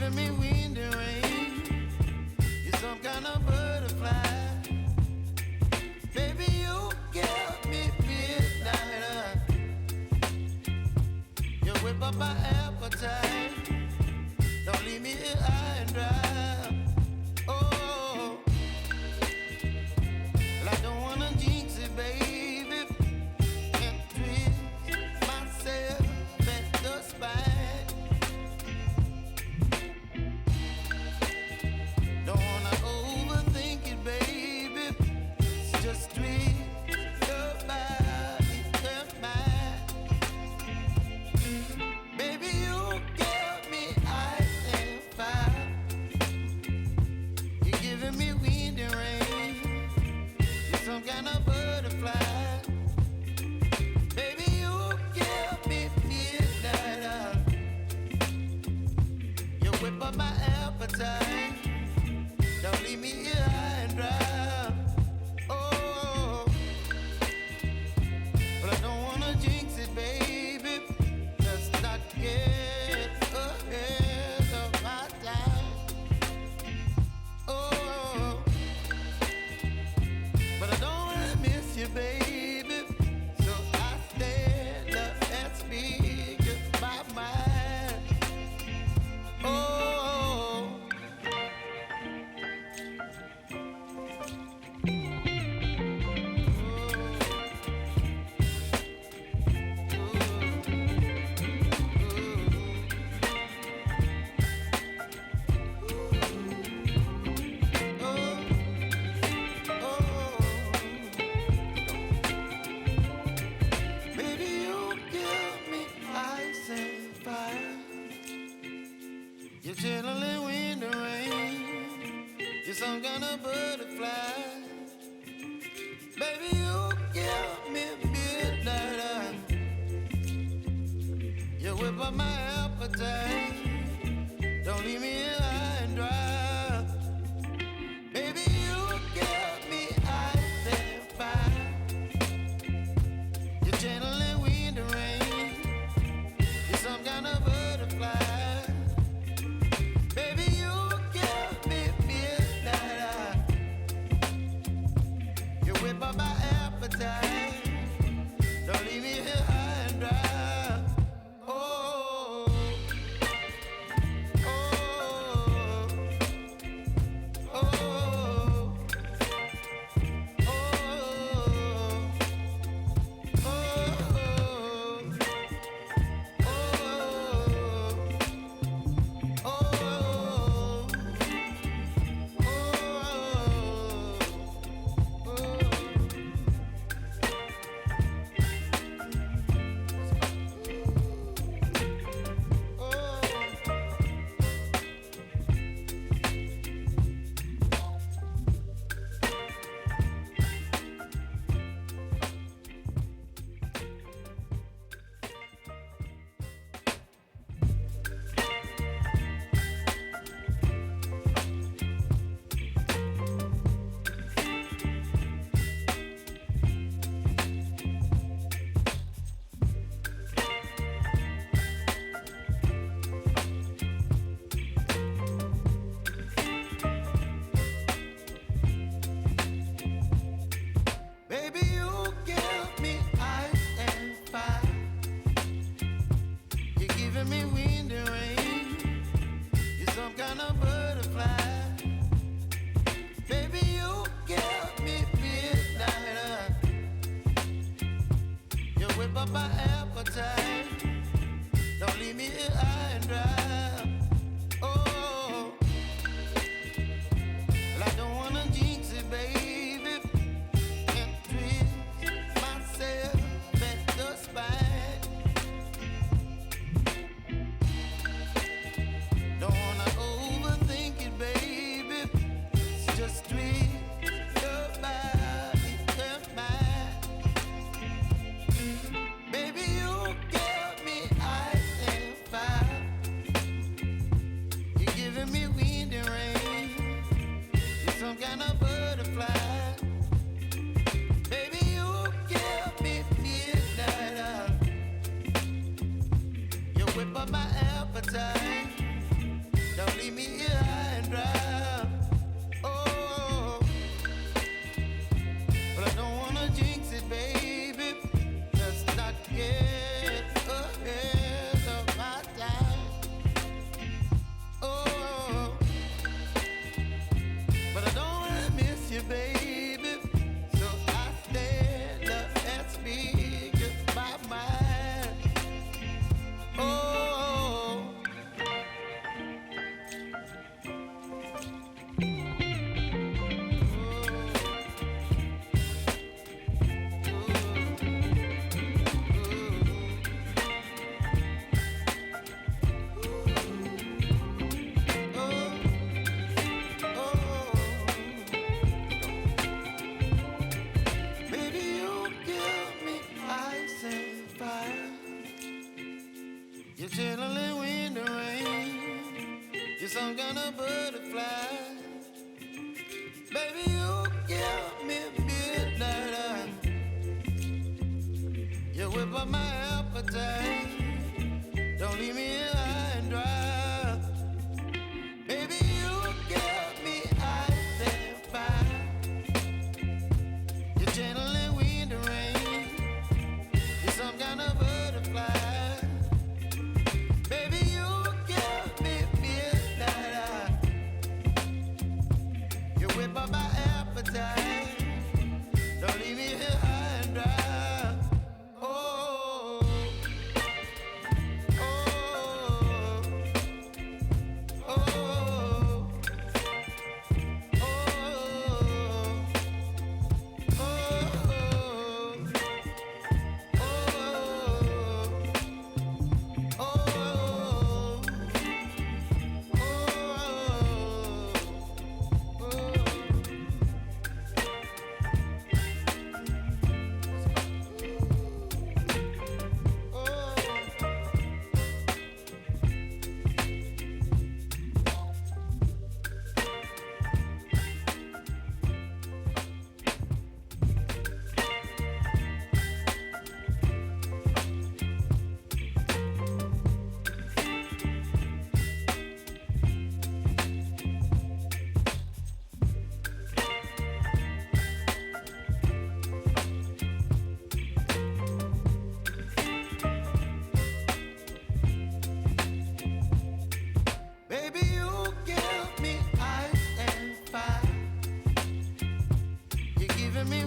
giving me wind and rain. You're some kind of butterfly. Baby, you give me midnight. You whip up my appetite. Don't leave me here high and dry. Oh, well, I don't wanna jinx it, baby. Can't twist myself at the spine. Don't wanna overthink it, baby. It's just twist your body and mine. Baby, you give me ice and fire. You're giving me wind and rain. You're some kind of butterfly. Baby, you give me midnight. You whip up my appetite. Don't leave me here high and dry. Oh, but I don't wanna jinx it, baby. Let's not get ahead of my time. Oh, but I don't wanna miss you, baby. So I stand up and speak my mind. Oh. Baby, you give me ice and fire. You're channeling wind and rain. You're some kind of butterfly. Baby, you give me midnight. You whip up my appetite. Don't leave me here high and dry. Baby, you give me ice and fire. You're channeling wind and rain. You're some kind of butterfly. Baby, you give me midnight. You whip up my appetite. Don't leave me here high and dry. Oh, oh, oh, oh, baby, you give me ice and fire. You're giving me wind and rain. You're some kind of butterfly. Baby, you give me midnight. You whip up my appetite. Don't leave me here high and dry. Oh, well, I don't wanna jinx it, baby. Can't twist myself at the spine. Don't wanna overthink it, baby. It's just twist your body and mine. Baby, you give me ice and fire. You're giving me wind and rain. You're some kind of butterfly. Baby, you give me midnight. You whip up my appetite. Don't some kind of butterfly. Baby, you give me midnight. You whip up my appetite. Don't leave me here high and dry. Baby, you give me ice and fire. You're channeling wind and rain. You're some kind of butterfly. Baby, you give me midnight. You whip up my appetite. Don't leave me here high and dry. Oh, oh, oh, oh, baby, you give me ice and fire. You're giving me